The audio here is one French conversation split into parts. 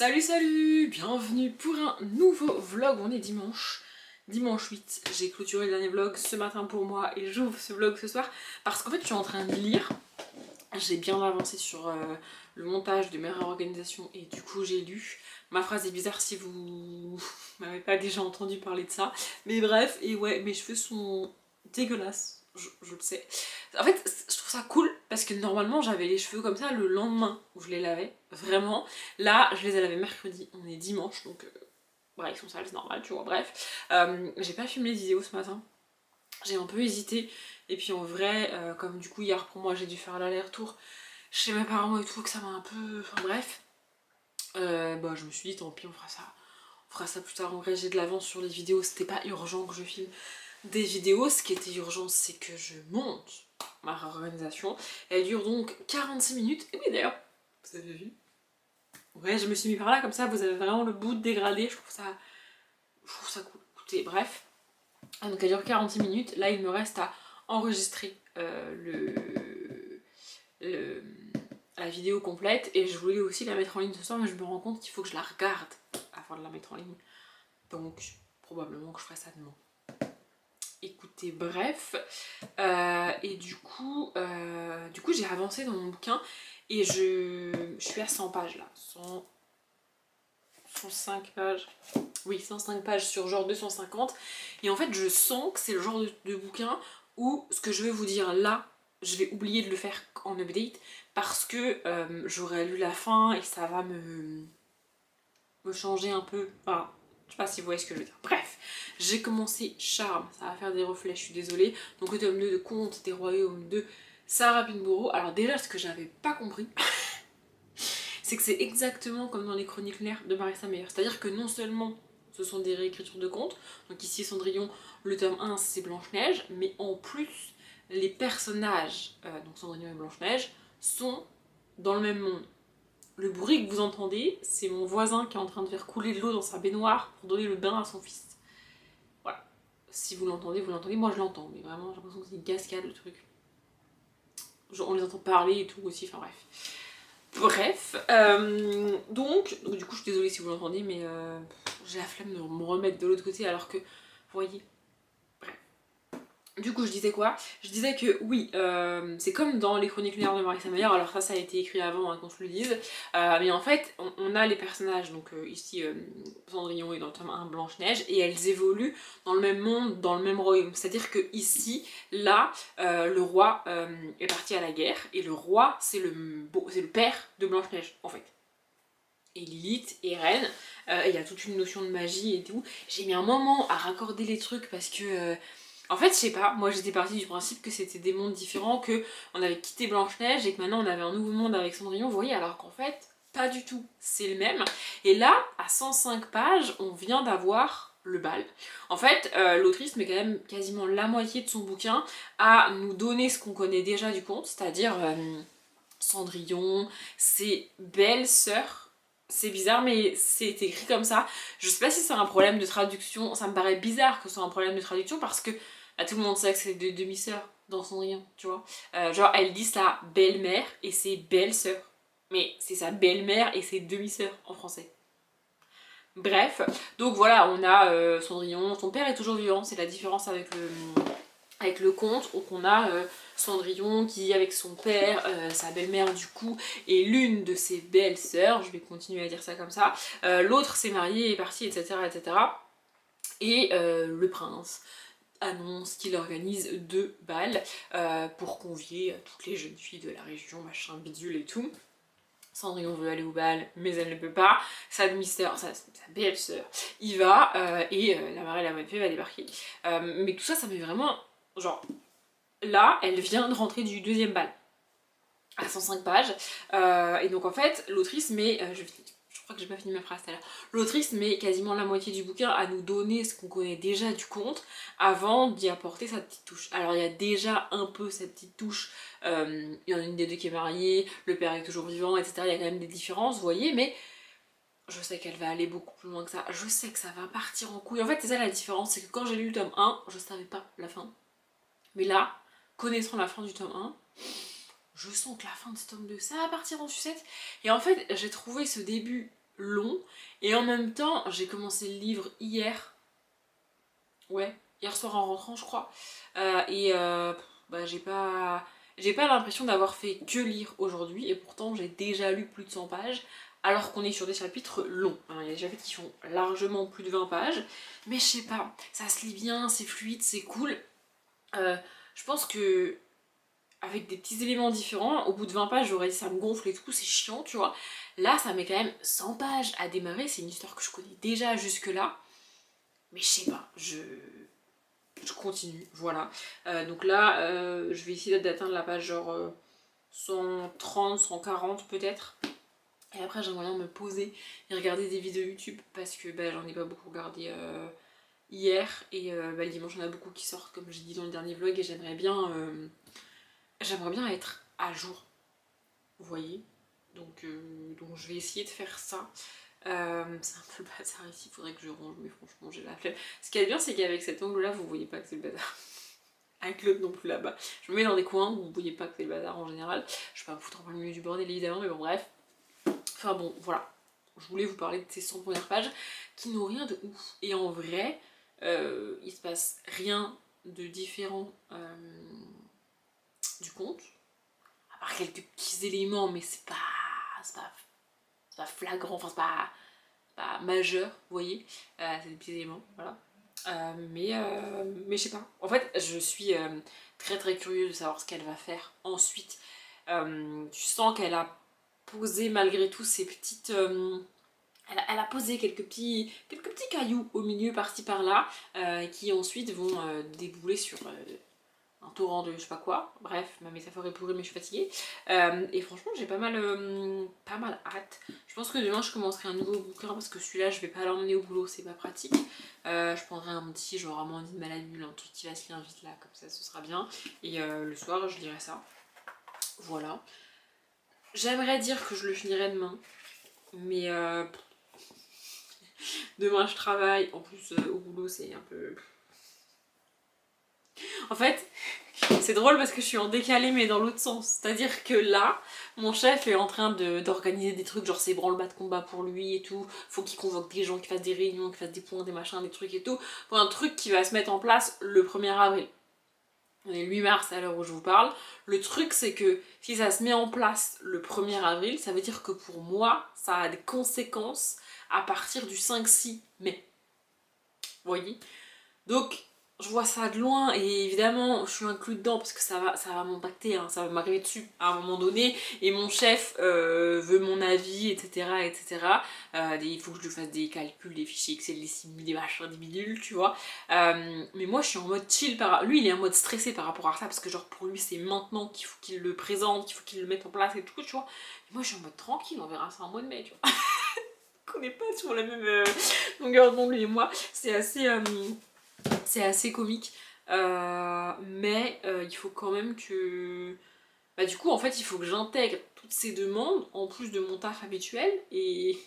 Salut salut, bienvenue pour un nouveau vlog, on est dimanche 8, j'ai clôturé le dernier vlog ce matin pour moi et j'ouvre ce vlog ce soir parce qu'en fait je suis en train de lire, j'ai bien avancé sur le montage de mes réorganisations et du coup j'ai lu. Ma phrase est bizarre si vous m'avez pas déjà entendu parler de ça, mais bref, et ouais, mes cheveux sont dégueulasses, je le sais. En fait, je trouve ça cool parce que normalement j'avais les cheveux comme ça le lendemain où je les lavais, vraiment. Là, je les ai lavés mercredi, on est dimanche, donc bref, ils sont sales, c'est normal, tu vois, bref. J'ai pas filmé les vidéos ce matin, j'ai un peu hésité, et puis en vrai, comme du coup hier pour moi j'ai dû faire l'aller-retour chez mes parents et tout, que ça m'a un peu... Enfin bref, bah je me suis dit tant pis, on fera ça plus tard. En vrai, j'ai de l'avance sur les vidéos, c'était pas urgent que je filme des vidéos. Ce qui était urgent, c'est que je monte ma réorganisation. Elle dure donc 46 minutes. Et oui, d'ailleurs, vous avez vu? Ouais, je me suis mis par là, comme ça, vous avez vraiment le bout de dégradé. Je trouve ça cool. Écoutez, bref. Donc, elle dure 46 minutes. Là, il me reste à enregistrer le- la vidéo complète. Et je voulais aussi la mettre en ligne ce soir, mais je me rends compte qu'il faut que je la regarde avant de la mettre en ligne. Donc, probablement que je ferai ça demain. Écoutez, bref, et du coup j'ai avancé dans mon bouquin et je suis à 100 pages là, 105 pages, oui 105 pages sur genre 250, et en fait je sens que c'est le genre de bouquin où ce que je vais vous dire là, je vais oublier de le faire en update parce que j'aurais lu la fin et ça va me changer un peu, enfin, je sais pas si vous voyez ce que je veux dire. Bref, j'ai commencé Charme, ça va faire des reflets, je suis désolée. Donc le tome 2 de Conte des Royaumes de Sarah Pinborough. Alors déjà, ce que j'avais pas compris, c'est que c'est exactement comme dans les chroniques lunaires de Marissa Meyer. C'est-à-dire que non seulement ce sont des réécritures de contes, donc ici Cendrillon, le tome 1 c'est Blanche-Neige, mais en plus les personnages, donc Cendrillon et Blanche-Neige, sont dans le même monde. Le bruit que vous entendez, c'est mon voisin qui est en train de faire couler de l'eau dans sa baignoire pour donner le bain à son fils. Voilà. Si vous l'entendez, vous l'entendez. Moi je l'entends, mais vraiment j'ai l'impression que c'est une cascade le truc. Genre, on les entend parler et tout aussi, enfin bref. Bref, donc du coup je suis désolée si vous l'entendez, mais j'ai la flemme de me remettre de l'autre côté alors que, vous voyez. Du coup, je disais quoi? Je disais que oui, c'est comme dans les chroniques lunaires de Marissa Meyer, alors ça a été écrit avant hein, qu'on se le dise, mais en fait, on a les personnages, donc ici Cendrillon est dans le tome 1 Blanche-Neige, et elles évoluent dans le même monde, dans le même royaume. C'est-à-dire que ici, là, le roi est parti à la guerre, et le roi, c'est le père de Blanche-Neige, en fait. Et Lilith est reine, il y a toute une notion de magie et tout. J'ai mis un moment à raccorder les trucs parce que... en fait, je sais pas, moi j'étais partie du principe que c'était des mondes différents, que on avait quitté Blanche-Neige et que maintenant on avait un nouveau monde avec Cendrillon, vous voyez, alors qu'en fait, pas du tout, c'est le même. Et là, à 105 pages, on vient d'avoir le bal. En fait, l'autrice met quand même quasiment la moitié de son bouquin à nous donner ce qu'on connaît déjà du conte, c'est-à-dire Cendrillon, ses belles sœurs. C'est bizarre, mais c'est écrit comme ça. Je sais pas si c'est un problème de traduction. Ça me paraît bizarre que ce soit un problème de traduction parce que bah, tout le monde sait que c'est des demi-sœurs dans Cendrillon, tu vois. Genre, elle dit sa belle-mère et ses belles-sœurs. Mais c'est sa belle-mère et ses demi-sœurs en français. Bref, donc voilà, on a Cendrillon. Son père est toujours vivant, c'est la différence avec le conte. Donc on a Cendrillon qui, avec son père, sa belle-mère du coup, et l'une de ses belles sœurs, je vais continuer à dire ça comme ça, l'autre s'est marié, est parti, etc. etc. Et le prince annonce qu'il organise 2 bals pour convier toutes les jeunes filles de la région, machin, bidule et tout. Cendrillon veut aller au bal, mais elle ne peut pas. Sa demi-sœur, sa belle-sœur, y va, et la marée et la bonne fée va débarquer. Mais tout ça, ça met vraiment, genre, là, elle vient de rentrer du 2e bal, à 105 pages, et donc en fait, l'autrice met, je crois que j'ai pas fini ma phrase tout à l'heure, l'autrice met quasiment la moitié du bouquin à nous donner ce qu'on connaît déjà du conte, avant d'y apporter sa petite touche. Alors il y a déjà un peu cette petite touche, il y en a une des deux qui est mariée, le père est toujours vivant, etc. Il y a quand même des différences, vous voyez, mais je sais qu'elle va aller beaucoup plus loin que ça, je sais que ça va partir en couille. En fait, c'est ça la différence, c'est que quand j'ai lu le tome 1, je savais pas la fin. Mais là, connaissant la fin du tome 1, je sens que la fin de ce tome 2, ça va partir en sucette. Et en fait, j'ai trouvé ce début long. Et en même temps, j'ai commencé le livre hier. Ouais, hier soir en rentrant, je crois. Bah, j'ai pas l'impression d'avoir fait que lire aujourd'hui. Et pourtant, j'ai déjà lu plus de 100 pages. Alors qu'on est sur des chapitres longs. Hein. Il y a des chapitres qui font largement plus de 20 pages. Mais je sais pas, ça se lit bien, c'est fluide, c'est cool. Je pense que avec des petits éléments différents, au bout de 20 pages, j'aurais dit ça me gonfle et tout, c'est chiant, tu vois. Là, ça met quand même 100 pages à démarrer. C'est une histoire que je connais déjà jusque-là. Mais je sais pas, je continue, voilà. Donc là, je vais essayer d'atteindre la page genre 130, 140 peut-être. Et après, j'aimerais bien me poser et regarder des vidéos YouTube parce que bah, j'en ai pas beaucoup regardé hier. Et bah, le dimanche, il y en a beaucoup qui sortent, comme j'ai dit dans le dernier vlog. Et j'aimerais bien être à jour, vous voyez. Donc je vais essayer de faire ça. C'est un peu le bazar ici, il faudrait que je range, mais franchement j'ai la flemme. Ce qui est bien, c'est qu'avec cet angle là, vous voyez pas que c'est le bazar. Avec l'autre non plus là-bas. Je me mets dans des coins où vous voyez pas que c'est le bazar en général. Je vais pas me foutre en plein milieu du bordel évidemment, mais bon bref. Enfin bon, voilà. Je voulais vous parler de ces 100 premières pages qui n'ont rien de ouf. Et en vrai, il se passe rien de différent du conte. À part quelques petits éléments, mais c'est pas flagrant, enfin c'est pas majeur, vous voyez, c'est des petits éléments, voilà. Mais je sais pas, en fait je suis très très curieuse de savoir ce qu'elle va faire ensuite. Tu sens qu'elle a posé malgré tout ces petites... elle a posé quelques petits cailloux au milieu par-ci par-là qui ensuite vont débouler sur un torrent de je sais pas quoi. Bref, ma métaphore est pourrie mais je suis fatiguée. Et franchement j'ai pas mal hâte. Je pense que demain je commencerai un nouveau bouquin parce que celui-là je vais pas l'emmener au boulot, c'est pas pratique. Je prendrai un petit genre Amandine Maladule, un truc qui va se lire vite là, comme ça ce sera bien. Et le soir je lirai ça. Voilà. J'aimerais dire que je le finirai demain. Mais demain je travaille. En plus au boulot c'est un peu... En fait, c'est drôle parce que je suis en décalé mais dans l'autre sens. C'est-à-dire que là, mon chef est en train d'organiser des trucs, genre c'est branle-bas de combat pour lui et tout. Faut qu'il convoque des gens, qu'il fasse des réunions, qu'il fasse des points, des machins, des trucs et tout. Pour un truc qui va se mettre en place le 1er avril. On est le 8 mars à l'heure où je vous parle. Le truc c'est que si ça se met en place le 1er avril, ça veut dire que pour moi, ça a des conséquences à partir du 5-6 mai. Vous voyez ? Donc, je vois ça de loin et évidemment, je suis inclus dedans parce que ça va m'impacter, hein, ça va m'arriver dessus à un moment donné. Et mon chef veut mon avis, etc. etc. Il faut que je lui fasse des calculs, des fichiers Excel, des simules, des machins, des bidules, tu vois. Mais moi, je suis en mode chill. Lui, il est en mode stressé par rapport à ça parce que, genre, pour lui, c'est maintenant qu'il faut qu'il le présente, qu'il faut qu'il le mette en place et tout, tu vois. Et moi, je suis en mode tranquille, on verra ça en mois de mai, tu vois. On n'est pas sur la même longueur d'onde, lui et moi. C'est assez comique, mais il faut quand même que... Bah du coup en fait il faut que j'intègre toutes ces demandes en plus de mon taf habituel et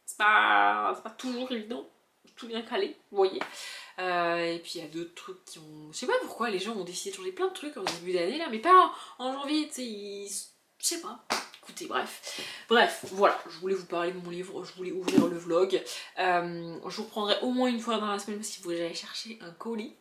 c'est pas toujours évident, tout bien calé, vous voyez. Et puis il y a d'autres trucs qui ont... Je sais pas pourquoi les gens ont décidé de changer plein de trucs en début d'année là, mais pas en janvier, tu sais, je sais pas. Écoutez, bref, voilà, je voulais vous parler de mon livre, je voulais ouvrir le vlog. Je vous reprendrai au moins une fois dans la semaine parce qu'il faut que j'aille chercher un colis.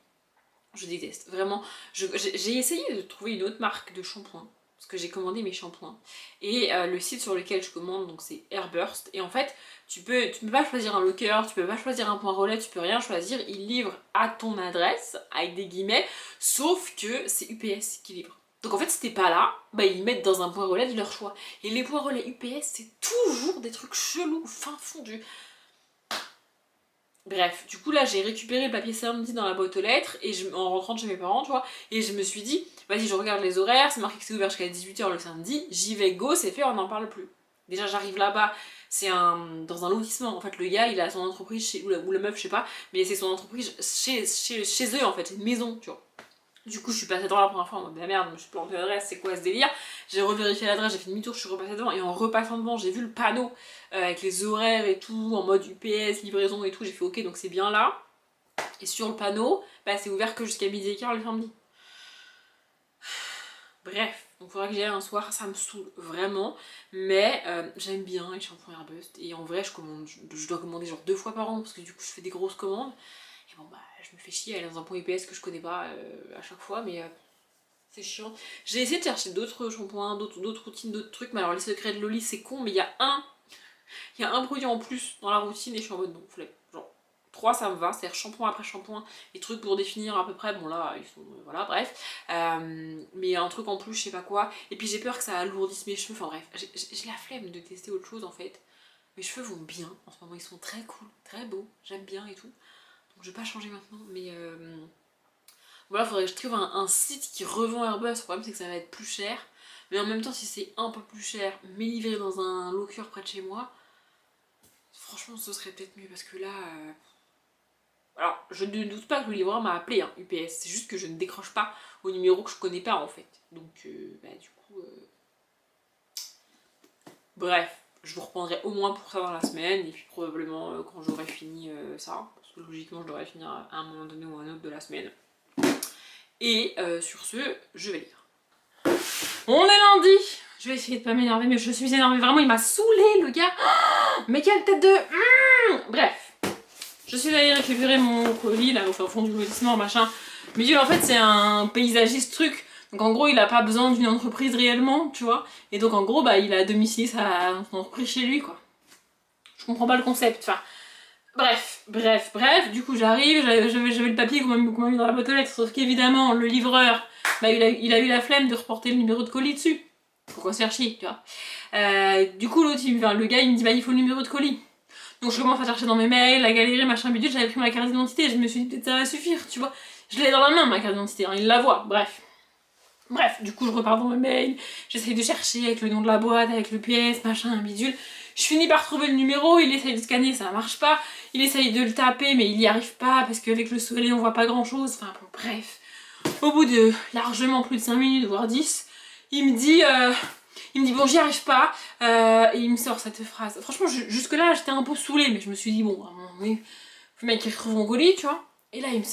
Je déteste, vraiment. J'ai essayé de trouver une autre marque de shampoing parce que j'ai commandé mes shampoings. Et le site sur lequel je commande, donc c'est Airburst. Et en fait, tu peux pas choisir un locker, tu peux pas choisir un point relais, tu peux rien choisir. Ils livrent à ton adresse, avec des guillemets, sauf que c'est UPS qui livre. Donc en fait, si t'es pas là, bah ils mettent dans un point relais de leur choix. Et les points relais UPS, c'est toujours des trucs chelous, fin fondus. Bref, du coup là j'ai récupéré le papier samedi dans la boîte aux lettres et en rentrant de chez mes parents, tu vois, et je me suis dit, vas-y je regarde les horaires, c'est marqué que c'est ouvert jusqu'à 18h le samedi, j'y vais, go, c'est fait, on n'en parle plus. Déjà j'arrive là-bas, c'est dans un lotissement, en fait le gars il a son entreprise, ou la meuf je sais pas, mais c'est son entreprise chez eux en fait, c'est une maison, tu vois. Du coup, je suis passée devant la première fois en mode bah merde, je me suis plantée l'adresse, c'est quoi ce délire? J'ai revérifié l'adresse, j'ai fait demi-tour, je suis repassée devant et en repassant devant, j'ai vu le panneau avec les horaires et tout, en mode UPS, livraison et tout. J'ai fait ok, donc c'est bien là. Et sur le panneau, bah c'est ouvert que jusqu'à 12h15 le samedi. Bref, Donc il faudra que j'y aille un soir, ça me saoule vraiment. Mais j'aime bien les shampoings Airbust. Et en vrai, je dois commander genre 2 fois par an parce que du coup je fais des grosses commandes. Et bon bah je me fais chier à aller dans un point UPS que je connais pas à chaque fois, mais c'est chiant. J'ai essayé de chercher d'autres shampoings, d'autres routines, d'autres trucs, mais alors les secrets de Loli c'est con, mais il y a un produit en plus dans la routine et je suis en mode non, flemme. Genre 3 ça me va, c'est-à-dire shampoing après shampoing, les trucs pour définir à peu près, bon là ils sont, voilà bref. Mais un truc en plus, je sais pas quoi, et puis j'ai peur que ça alourdisse mes cheveux, enfin bref, j'ai la flemme de tester autre chose en fait. Mes cheveux vont bien, en ce moment ils sont très cool, très beaux, j'aime bien et tout. Donc je vais pas changer maintenant, mais voilà, faudrait que je trouve un site qui revend Airbus. Le problème c'est que ça va être plus cher, mais en même temps si c'est un peu plus cher, mais livré dans un locker près de chez moi, franchement ce serait peut-être mieux parce que là... Alors je ne doute pas que le livreur m'a appelé, hein, UPS, c'est juste que je ne décroche pas au numéro que je connais pas en fait. Donc bah du coup... Bref, je vous reprendrai au moins pour ça dans la semaine, et puis probablement quand j'aurai fini ça, parce que logiquement je devrais finir à un moment donné ou à un autre de la semaine. Et sur ce, je vais lire. On est lundi. Je vais essayer de pas m'énerver, mais je suis énervée. Vraiment, il m'a saoulé le gars. Mais quelle tête de... Bref. Je suis allée récupérer mon colis, là, au fond du lotissement, machin. Mais en fait, c'est un paysagiste truc. Donc en gros, il a pas besoin d'une entreprise réellement, tu vois. Et donc en gros, bah, il a domicilié son entreprise chez lui, quoi. Je comprends pas le concept. Enfin, bref, du coup j'arrive, j'avais le papier qu'on m'a mis dans la boîte aux lettres, sauf qu'évidemment le livreur, bah, il a eu la flemme de reporter le numéro de colis dessus. Pourquoi se faire chier, tu vois. Du coup le gars il me dit bah il faut le numéro de colis. Donc je commence à chercher dans mes mails, à galérer, machin bidule, j'avais pris ma carte d'identité, je me suis dit peut-être ça va suffire, tu vois. Je l'ai dans la main ma carte d'identité, hein, il la voit, Bref, du coup je repars dans mes mails, j'essaye de chercher avec le nom de la boîte, avec le PS, machin, bidule. Je finis par trouver le numéro, il essaye de scanner, ça marche pas. Il essaye de le taper, mais il y arrive pas, parce qu'avec le soleil on voit pas grand chose. Enfin bon, bref. Au bout de largement plus de 5 minutes, voire 10, il me dit bon j'y arrive pas, et il me sort cette phrase. Franchement jusque là j'étais un peu saoulée, mais je me suis dit bon, oui, le mec il retrouve mon colis, tu vois. Et là il me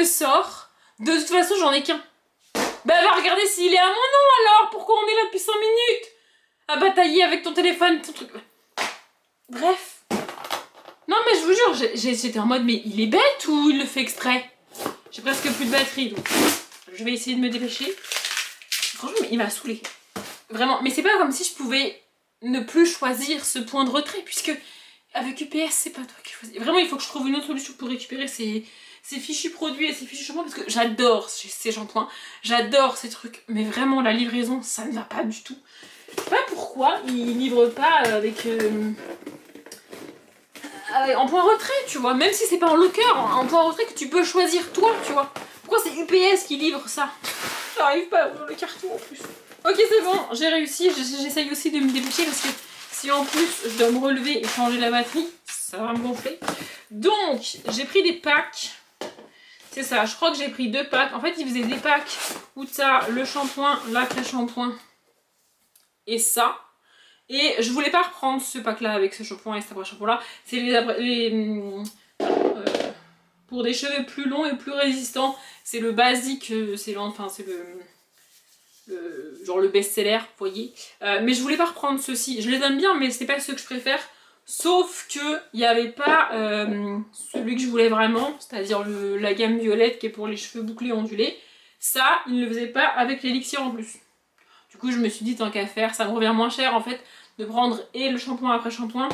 sort, de toute façon j'en ai qu'un. Bah va regarder s'il est à mon nom alors, pourquoi on est là depuis 5 minutes à batailler avec ton téléphone, ton truc. Bref. Non mais je vous jure, j'étais en mode mais il est bête ou il le fait exprès? J'ai presque plus de batterie donc je vais essayer de me dépêcher. Franchement il m'a saoulée. Vraiment, mais c'est pas comme si je pouvais ne plus choisir ce point de retrait puisque avec UPS c'est pas toi qui choisis. Vraiment il faut que je trouve une autre solution pour récupérer ces fichus produits et ces fichus shampoings parce que j'adore ces shampoings, j'adore ces trucs, mais vraiment la livraison ça ne va pas du tout. Je sais pas pourquoi ils livrent pas avec en point retrait, tu vois, même si c'est pas en locker, en point retrait que tu peux choisir toi, tu vois. Pourquoi c'est UPS qui livre ça? J'arrive pas à ouvrir le carton en plus. Ok c'est bon, j'ai réussi, j'essaye aussi de me dépêcher parce que si en plus je dois me relever et changer la batterie, ça va me gonfler. Donc j'ai pris des packs. C'est ça, je crois que j'ai pris 2 packs. En fait, ils faisaient des packs où t'as le shampoing, la crème shampoing et ça. Et je voulais pas reprendre ce pack là avec ce shampoing et cet après-shampoing là. C'est pour des cheveux plus longs et plus résistants. C'est le basique, enfin c'est genre le best-seller, vous voyez. Mais je voulais pas reprendre ceux-ci. Je les aime bien, mais c'est pas ceux que je préfère. Sauf que il n'y avait pas celui que je voulais vraiment, c'est-à-dire la gamme violette qui est pour les cheveux bouclés ondulés. Ça, il ne le faisait pas avec l'élixir en plus. Du coup, je me suis dit, tant qu'à faire, ça me revient moins cher en fait de prendre et le shampoing après shampoing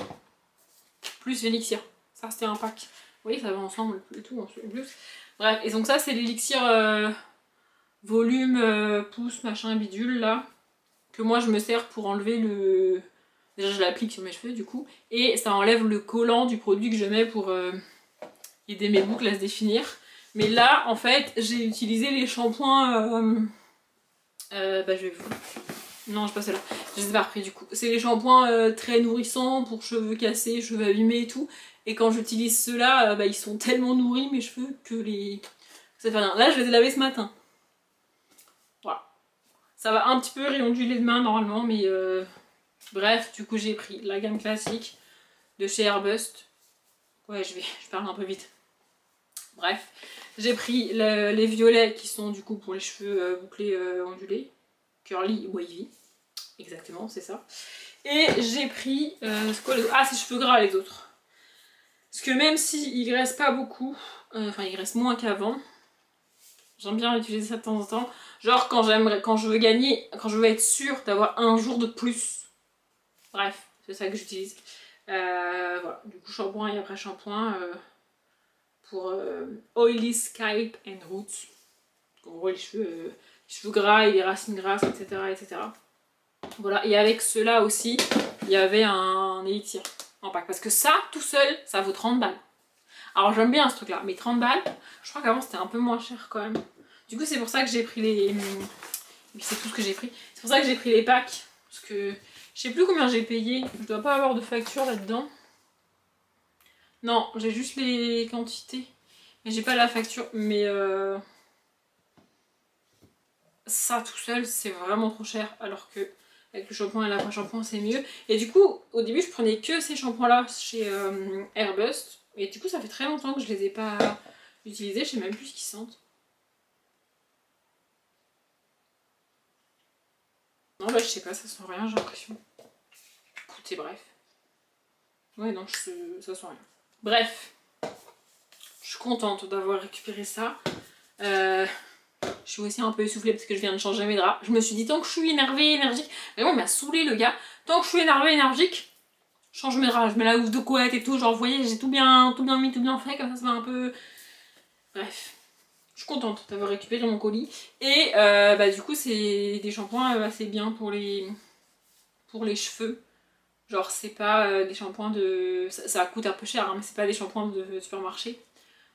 plus l'élixir. Ça, c'était un pack. Vous voyez, ça va ensemble et tout en plus. Bref, et donc ça, c'est l'élixir volume pouce machin bidule là, que moi je me sers pour enlever le. Déjà, je l'applique sur mes cheveux du coup, et ça enlève le collant du produit que je mets pour aider mes boucles à se définir. Mais là, en fait, j'ai utilisé les shampoings. Bah, je vais vous. Non, je passe là. Je les ai pas repris du coup. C'est les shampoings très nourrissants pour cheveux cassés, cheveux abîmés et tout. Et quand j'utilise ceux-là, bah, ils sont tellement nourris mes cheveux que les. Ça fait rien. Là, je les ai lavés ce matin. Voilà. Ça va un petit peu réonduler demain normalement, mais bref, du coup, j'ai pris la gamme classique de chez Airbust. Ouais, je parle un peu vite. Bref. J'ai pris les violets qui sont du coup pour les cheveux bouclés ondulés. Curly wavy. Exactement, c'est ça. Et j'ai pris... c'est quoi les autres? Ah, c'est cheveux gras les autres. Parce que même s'ils graissent pas beaucoup, enfin ils graissent moins qu'avant, j'aime bien utiliser ça de temps en temps. Genre quand je veux gagner, quand je veux être sûre d'avoir un jour de plus. Bref, c'est ça que j'utilise. Voilà, du coup shampoing et après shampoing pour oily scalp and roots. En gros les cheveux gras et les racines grasses, etc. etc. Voilà, et avec ceux-là aussi, il y avait un élixir en pack. Parce que ça, tout seul, ça vaut 30 balles. Alors j'aime bien ce truc-là, mais 30 balles, je crois qu'avant c'était un peu moins cher quand même. Du coup c'est pour ça que j'ai pris les... C'est tout ce que j'ai pris. C'est pour ça que j'ai pris les packs. Parce que je sais plus combien j'ai payé. Je dois pas avoir de facture là-dedans. Non, j'ai juste les quantités. Mais j'ai pas la facture. Mais ça tout seul c'est vraiment trop cher. Alors que avec le shampoing et l'après-shampoing c'est mieux. Et du coup au début je prenais que ces shampoings là chez Airbust. Et du coup ça fait très longtemps que je les ai pas utilisés. Je sais même plus ce qu'ils sentent. Non bah je sais pas, ça sent rien j'ai l'impression. Écoutez bref. Ouais non, ça sent rien. Bref. Je suis contente d'avoir récupéré ça. Je suis aussi un peu essoufflée parce que je viens de changer mes draps. Je me suis dit, tant que je suis énervée, énergique... Vraiment, il m'a saoulé le gars. Tant que je suis énervée, énergique, je change mes draps. Je mets la housse de couette et tout. Genre, vous voyez, j'ai tout bien mis, tout bien fait. Comme ça va un peu... Bref. Je suis contente d'avoir récupéré mon colis. Et bah, du coup, c'est des shampoings assez bien pour les cheveux. Genre, c'est pas des shampoings de... Ça coûte un peu cher, hein, mais c'est pas des shampoings de supermarché.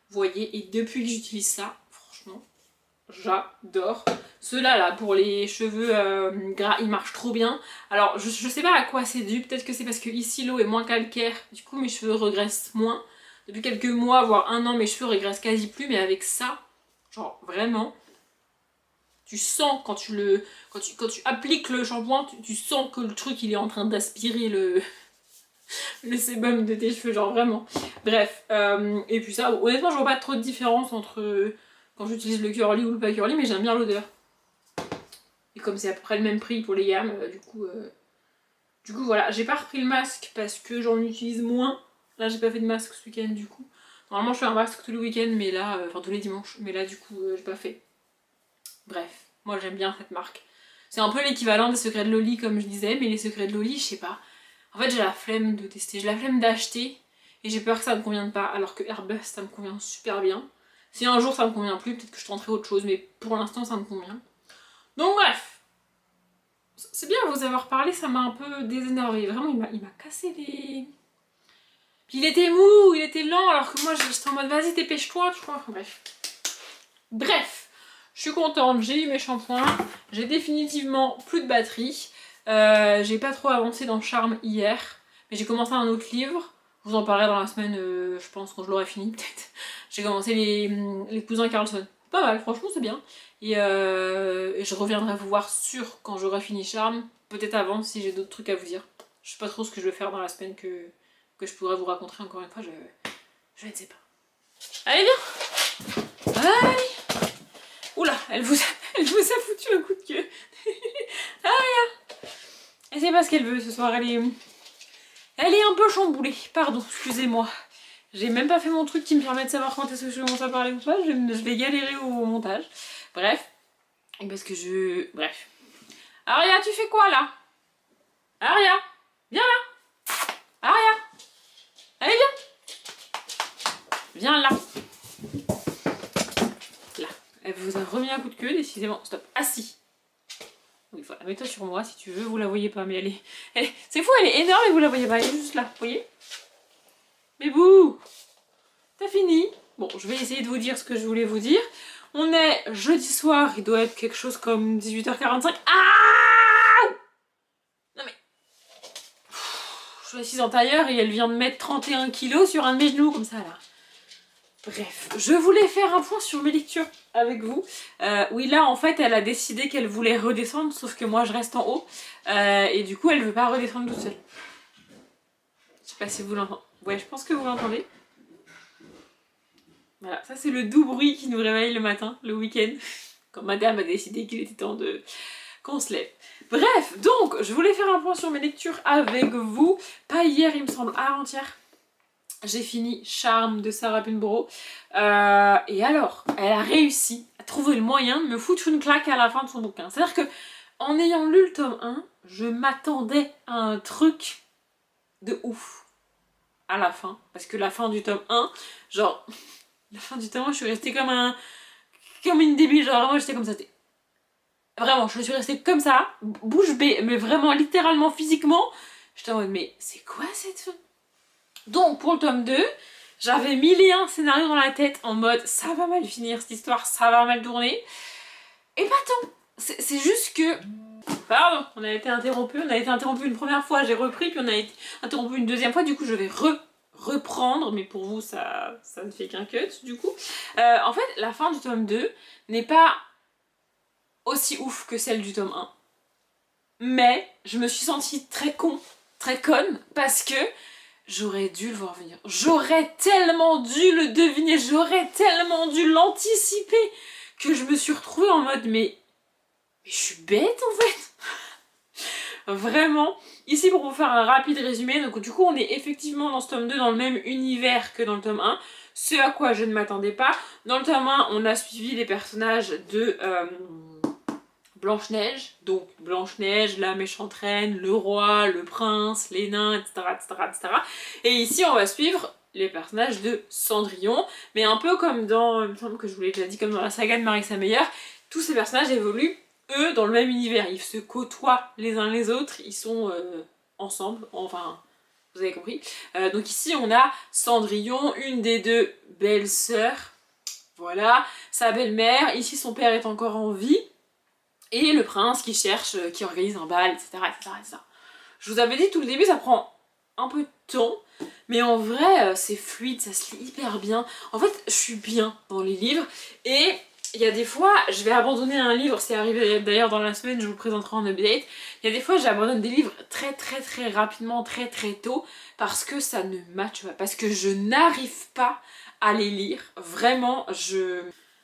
Vous voyez, et depuis que j'utilise ça, franchement, j'adore. Ceux-là, là, pour les cheveux gras, ils marchent trop bien. Alors, je sais pas à quoi c'est dû. Peut-être que c'est parce que ici l'eau est moins calcaire. Du coup, mes cheveux regraissent moins. Depuis quelques mois, voire un an, mes cheveux regraissent quasi plus. Mais avec ça, genre, vraiment, tu sens quand tu appliques le shampoing, tu sens que le truc, il est en train d'aspirer le sébum de tes cheveux, genre vraiment. Bref, et puis ça, honnêtement, je vois pas trop de différence entre quand j'utilise le curly ou le pas curly, mais j'aime bien l'odeur. Et comme c'est à peu près le même prix pour les gammes, du coup voilà, j'ai pas repris le masque parce que j'en utilise moins. Là, j'ai pas fait de masque ce week-end du coup. Normalement, je fais un masque tous les week-ends, mais là, enfin tous les dimanches, mais là, du coup, j'ai pas fait. Bref, moi j'aime bien cette marque. C'est un peu l'équivalent des secrets de Loli, comme je disais, mais les secrets de Loli, je sais pas. En fait, j'ai la flemme de tester, j'ai la flemme d'acheter et j'ai peur que ça me convienne pas, alors que Airbus, ça me convient super bien. Si un jour ça me convient plus, peut-être que je tenterai autre chose, mais pour l'instant, ça me convient. Donc bref, c'est bien vous avoir parlé, ça m'a un peu désénervé. Vraiment, il m'a cassé les... Puis il était mou, il était lent, alors que moi, j'étais en mode vas-y, dépêche-toi, tu vois. Bref. Bref, je suis contente, j'ai eu mes shampoings, j'ai définitivement plus de batterie. J'ai pas trop avancé dans Charme hier, mais j'ai commencé un autre livre. Je vous en parlerai dans la semaine, je pense, quand je l'aurai fini peut-être. J'ai commencé les cousins Carlson. Pas mal, franchement c'est bien. Et je reviendrai vous voir quand j'aurai fini Charme. Peut-être avant si j'ai d'autres trucs à vous dire. Je sais pas trop ce que je vais faire dans la semaine que je pourrais vous raconter encore une fois. Je ne sais pas. Allez viens. Allez. Oula, elle vous a foutu un coup de queue. Et c'est pas ce qu'elle veut ce soir, elle est un peu chamboulée, pardon, excusez-moi. J'ai même pas fait mon truc qui me permet de savoir quand est-ce que je commence à parler ou pas, je vais galérer au montage. Bref, parce que bref. Aria, tu fais quoi là? Aria, viens là. Aria, allez viens là. Là, elle vous a remis un coup de queue, décidément, stop, assis. Oui, voilà, mets-toi sur moi si tu veux, vous la voyez pas, mais c'est fou, elle est énorme et vous la voyez pas, elle est juste là, vous voyez? Mais bouh! T'as fini? Bon, je vais essayer de vous dire ce que je voulais vous dire. On est jeudi soir, il doit être quelque chose comme 18h45. Ah! Non mais... Je suis assise en tailleur et elle vient de mettre 31 kilos sur un de mes genoux, comme ça là. Bref, je voulais faire un point sur mes lectures avec vous. Oui, là, en fait, elle a décidé qu'elle voulait redescendre, sauf que moi, je reste en haut. Et du coup, elle veut pas redescendre toute seule. Je sais pas si vous l'entendez. Ouais, je pense que vous l'entendez. Voilà, ça c'est le doux bruit qui nous réveille le matin, le week-end, quand madame a décidé qu'il était temps de qu'on se lève. Bref, donc je voulais faire un point sur mes lectures avec vous, pas hier il me semble, avant-hier. J'ai fini Charme de Sarah Pinborough. Et alors, elle a réussi à trouver le moyen de me foutre une claque à la fin de son bouquin. C'est-à-dire que, en ayant lu le tome 1, je m'attendais à un truc de ouf à la fin. Parce que la fin du tome 1, genre, la fin du tome 1, je suis restée comme une débile. Genre, vraiment, j'étais comme ça. Vraiment, je suis restée comme ça, bouche bée, mais vraiment, littéralement, physiquement. J'étais en mode, mais c'est quoi cette fin? Donc pour le tome 2, j'avais 1001 scénarios dans la tête en mode ça va mal finir cette histoire, ça va mal tourner. Et pas tant. C'est juste que... Pardon, on a été interrompu une première fois, j'ai repris, puis on a été interrompu une deuxième fois, du coup je vais reprendre, mais pour vous ça ne fait qu'un cut du coup. En fait, la fin du tome 2 n'est pas aussi ouf que celle du tome 1. Mais je me suis sentie très conne, parce que j'aurais dû le voir venir. J'aurais tellement dû le deviner. J'aurais tellement dû l'anticiper que je me suis retrouvée en mode mais je suis bête en fait. Vraiment. Ici pour vous faire un rapide résumé, donc du coup on est effectivement dans ce tome 2 dans le même univers que dans le tome 1. Ce à quoi je ne m'attendais pas. Dans le tome 1 on a suivi les personnages de... Blanche-Neige, donc Blanche-Neige, la méchante reine, le roi, le prince, les nains, etc., etc. Et ici, on va suivre les personnages de Cendrillon, mais un peu comme dans, il me semble que je vous l'ai déjà dit, comme dans la saga de Marissa Meyer, tous ces personnages évoluent, eux, dans le même univers. Ils se côtoient les uns les autres, ils sont ensemble, enfin, vous avez compris. Donc ici, on a Cendrillon, une des deux belles-sœurs, voilà, sa belle-mère, ici son père est encore en vie, et le prince qui cherche, qui organise un bal, etc., etc. Je vous avais dit tout le début, ça prend un peu de temps, mais en vrai, c'est fluide, ça se lit hyper bien. En fait, je suis bien dans les livres, et il y a des fois, je vais abandonner un livre, c'est arrivé d'ailleurs dans la semaine, je vous le présenterai en update. Il y a des fois, j'abandonne des livres très rapidement, très tôt, parce que ça ne matche pas, parce que je n'arrive pas à les lire. Vraiment,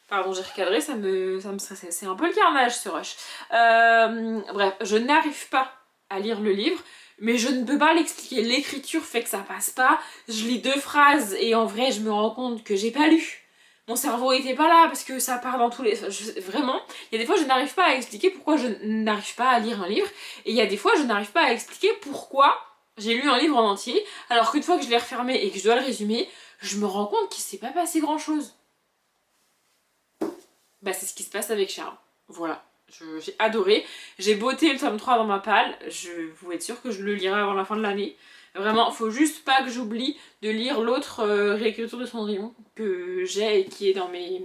Pardon, j'ai recadré, ça me stressait. C'est un peu le carnage ce rush. Bref, je n'arrive pas à lire le livre, mais je ne peux pas l'expliquer. L'écriture fait que ça passe pas. Je lis 2 phrases et en vrai, je me rends compte que j'ai pas lu. Mon cerveau était pas là parce que ça part dans tous les... Vraiment, il y a des fois, je n'arrive pas à expliquer pourquoi je n'arrive pas à lire un livre. Et il y a des fois, je n'arrive pas à expliquer pourquoi j'ai lu un livre en entier, alors qu'une fois que je l'ai refermé et que je dois le résumer, je me rends compte qu'il s'est pas passé grand chose. Bah c'est ce qui se passe avec Charme. Voilà. J'ai adoré. J'ai botté le tome 3 dans ma palle. Je vous êtes sûr que je le lirai avant la fin de l'année. Vraiment, faut juste pas que j'oublie de lire l'autre réécriture de Cendrillon que j'ai et qui est dans mes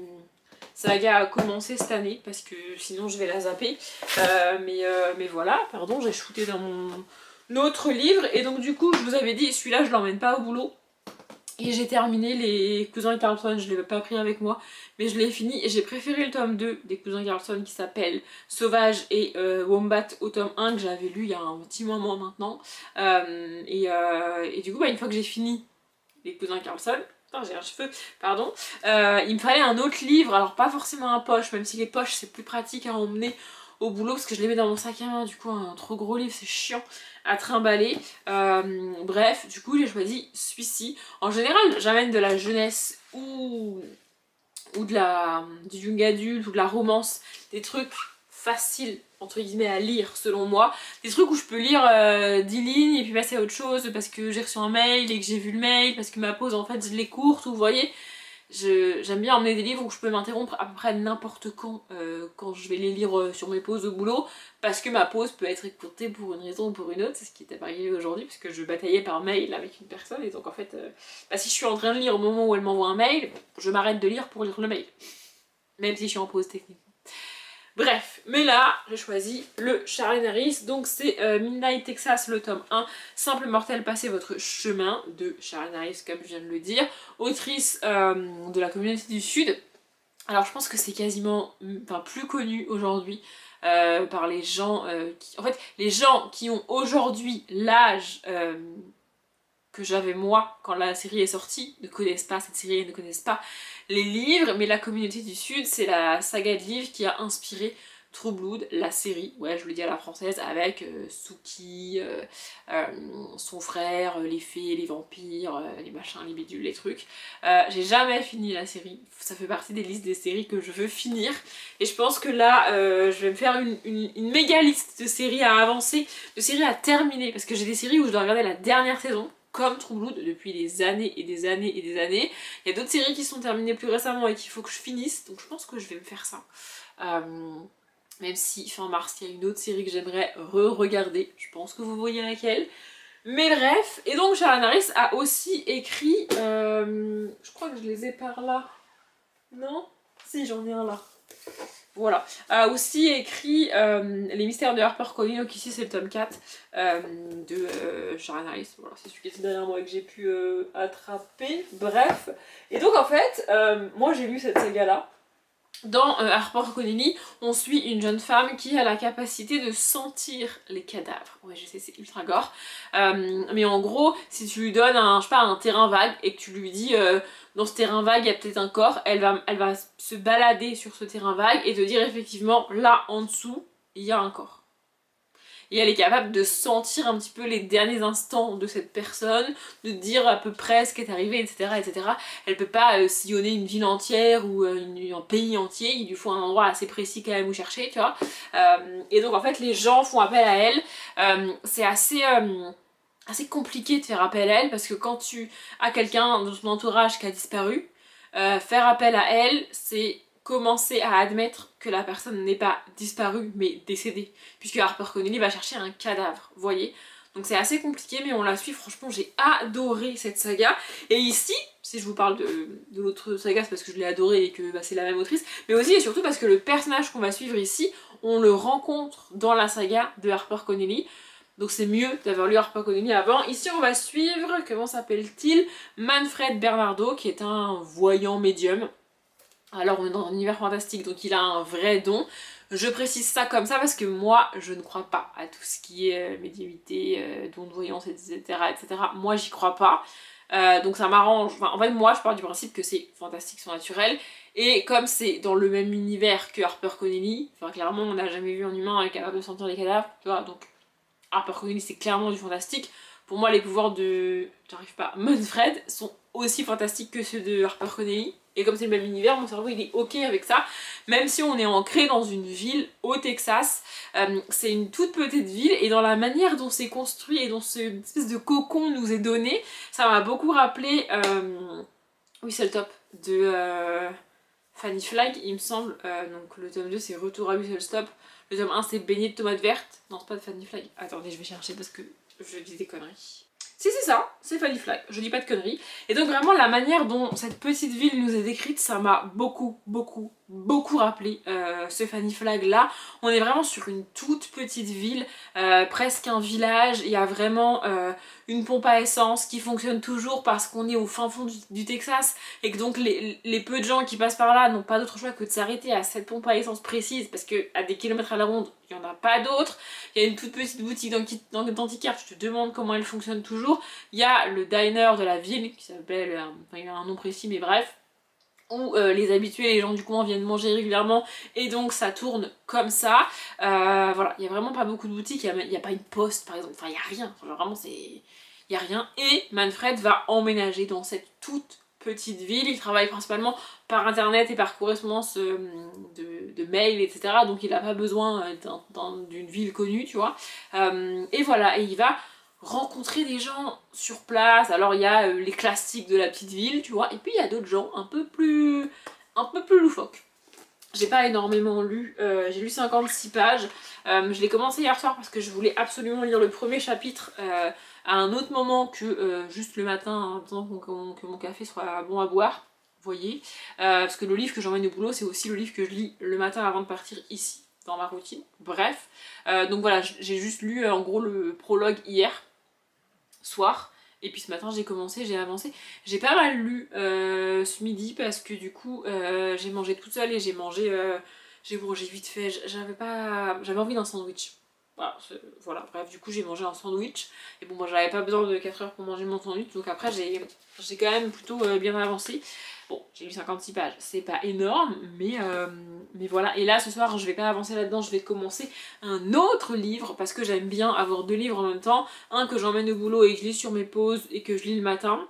sagas à commencer cette année parce que sinon je vais la zapper. Mais voilà, pardon, j'ai shooté dans mon autre livre et donc du coup je vous avais dit celui-là je l'emmène pas au boulot. Et j'ai terminé les Cousins Carlson, je l'ai pas pris avec moi, mais je l'ai fini et j'ai préféré le tome 2 des Cousins Carlson qui s'appelle Sauvage et Wombat au tome 1 que j'avais lu il y a un petit moment maintenant. Et du coup, une fois que j'ai fini les Cousins Carlson, putain j'ai un cheveu, pardon, il me fallait un autre livre, alors pas forcément un poche, même si les poches c'est plus pratique à emmener au boulot parce que je les mets dans mon sac à main, du coup un trop gros livre c'est chiant à trimballer. Bref, du coup j'ai choisi celui-ci. En général j'amène de la jeunesse ou du young adulte ou de la romance, des trucs faciles entre guillemets à lire selon moi, des trucs où je peux lire 10 lignes et puis passer à autre chose parce que j'ai reçu un mail et que j'ai vu le mail, parce que ma pause en fait je l'ai courte, ou vous voyez. J'aime bien emmener des livres où je peux m'interrompre à peu près n'importe quand je vais les lire sur mes pauses au boulot, parce que ma pause peut être écourtée pour une raison ou pour une autre. C'est ce qui est arrivé aujourd'hui parce que je bataillais par mail avec une personne et donc en fait si je suis en train de lire au moment où elle m'envoie un mail, je m'arrête de lire pour lire le mail, même si je suis en pause techniquement. Bref, mais là, j'ai choisi le Charles Harris, donc c'est Midnight Texas, le tome 1, Simple mortel, passez votre chemin, de Charles Harris, comme je viens de le dire, autrice de la communauté du Sud. Alors je pense que c'est quasiment plus connu aujourd'hui par les gens qui... En fait, les gens qui ont aujourd'hui l'âge que j'avais moi quand la série est sortie, ne connaissent pas cette série, ne connaissent pas les livres, mais La Communauté du Sud, c'est la saga de livres qui a inspiré True Blood, la série, ouais je le dis à la française, avec Sookie, son frère, les fées, les vampires, les machins, les bidules, les trucs. J'ai jamais fini la série, ça fait partie des listes des séries que je veux finir, et je pense que là je vais me faire une méga liste de séries à avancer, de séries à terminer, parce que j'ai des séries où je dois regarder la dernière saison, comme True Blood depuis des années et des années et des années. Il y a d'autres séries qui sont terminées plus récemment et qu'il faut que je finisse, donc je pense que je vais me faire ça. Même si fin mars il y a une autre série que j'aimerais re-regarder, je pense que vous voyez laquelle. Mais bref, et donc Sharon Harris a aussi écrit, je crois que je les ai par là, non? Si, j'en ai un là. Voilà, a aussi écrit Les Mystères de Harper Collins, donc ici c'est le tome 4 de Sharon Harris, voilà, c'est celui qui était derrière moi et que j'ai pu attraper, bref. Et donc en fait, moi j'ai lu cette saga là. Dans Harper Collins, on suit une jeune femme qui a la capacité de sentir les cadavres. Ouais, je sais, c'est ultra gore. Mais en gros, si tu lui donnes un, je sais pas, un terrain vague et que tu lui dis dans ce terrain vague, il y a peut-être un corps, elle va se balader sur ce terrain vague et te dire effectivement, là en dessous, il y a un corps. Et elle est capable de sentir un petit peu les derniers instants de cette personne, de dire à peu près ce qui est arrivé, etc. etc. Elle peut pas sillonner une ville entière ou un pays entier, il lui faut un endroit assez précis quand même où chercher, tu vois. Et donc en fait les gens font appel à elle, c'est assez compliqué de faire appel à elle parce que quand tu as quelqu'un dans ton entourage qui a disparu, faire appel à elle, c'est commencer à admettre que la personne n'est pas disparue mais décédée, puisque Harper Connelly va chercher un cadavre, vous voyez. Donc c'est assez compliqué mais on la suit, franchement j'ai adoré cette saga. Et ici, si je vous parle de l'autre saga, c'est parce que je l'ai adoré et que bah, c'est la même autrice, mais aussi et surtout parce que le personnage qu'on va suivre ici, on le rencontre dans la saga de Harper Connelly. Donc c'est mieux d'avoir lu Harper Connelly avant. Ici on va suivre, comment s'appelle-t-il, Manfred Bernardo, qui est un voyant médium. Alors on est dans un univers fantastique, donc il a un vrai don. Je précise ça comme ça parce que moi je ne crois pas à tout ce qui est médiumnité, don de voyance, etc. etc. Moi j'y crois pas. Donc ça m'arrange. Enfin, en fait moi je pars du principe que c'est fantastique, surnaturel. Et comme c'est dans le même univers que Harper Connelly, enfin clairement on n'a jamais vu un humain capable de sentir les cadavres, tu vois, donc Harper Connelly c'est clairement du fantastique. Pour moi les pouvoirs de, j'arrive pas, Manfred sont aussi fantastiques que ceux de Harper Connelly. Et comme c'est le même univers, mon cerveau il est ok avec ça. Même si on est ancré dans une ville au Texas, c'est une toute petite ville et dans la manière dont c'est construit et dont cette espèce de cocon nous est donné, ça m'a beaucoup rappelé Whistle-Top de Fanny Flagg, il me semble. Donc le tome 2 c'est Retour à Whistle-Stop. Le tome 1 c'est Beignet de tomates vertes. Non, c'est pas de Fanny Flagg. Attendez, je vais chercher parce que je dis des conneries. Si c'est ça, c'est Fanny Flagg, je dis pas de conneries. Et donc vraiment la manière dont cette petite ville nous est décrite, ça m'a beaucoup rappelé ce Fanny Flagg là. On est vraiment sur une toute petite ville, presque un village. Il y a vraiment une pompe à essence qui fonctionne toujours parce qu'on est au fin fond du Texas et que donc les peu de gens qui passent par là n'ont pas d'autre choix que de s'arrêter à cette pompe à essence précise parce que à des kilomètres à la ronde, il n'y en a pas d'autres. Il y a une toute petite boutique d'antiquaire, tu te demandes comment elle fonctionne toujours. Il y a le diner de la ville qui s'appelle, enfin il a un nom précis mais bref, où les habitués, les gens du coin viennent manger régulièrement et donc ça tourne comme ça. Voilà, il y a vraiment pas beaucoup de boutiques, il y a pas une poste par exemple, enfin il y a rien, enfin, vraiment c'est... il y a rien. Et Manfred va emménager dans cette toute petite ville, il travaille principalement par internet et par correspondance de mail, etc. Donc il n'a pas besoin d'une ville connue, tu vois. Et voilà, et il va rencontrer des gens sur place. Alors il y a les classiques de la petite ville, tu vois, et puis il y a d'autres gens un peu plus loufoques. J'ai pas énormément lu, j'ai lu 56 pages. Je l'ai commencé hier soir parce que je voulais absolument lire le premier chapitre à un autre moment que juste le matin, en attendant que mon café soit bon à boire, vous voyez. Parce que le livre que j'emmène au boulot, c'est aussi le livre que je lis le matin avant de partir ici, dans ma routine. Bref, donc voilà, j'ai juste lu en gros le prologue hier soir. Et puis ce matin j'ai commencé, j'ai avancé. J'ai pas mal lu ce midi parce que du coup j'ai mangé toute seule et j'ai mangé, j'ai mangé vite fait. J'avais envie d'un sandwich. Voilà, bref, du coup j'ai mangé un sandwich. Et bon, moi j'avais pas besoin de 4 heures pour manger mon sandwich, donc après j'ai quand même plutôt bien avancé. Bon, j'ai lu 56 pages, c'est pas énorme, mais voilà. Et là, ce soir, je vais pas avancer là-dedans, je vais commencer un autre livre, parce que j'aime bien avoir 2 livres en même temps. Un que j'emmène au boulot et que je lis sur mes pauses et que je lis le matin.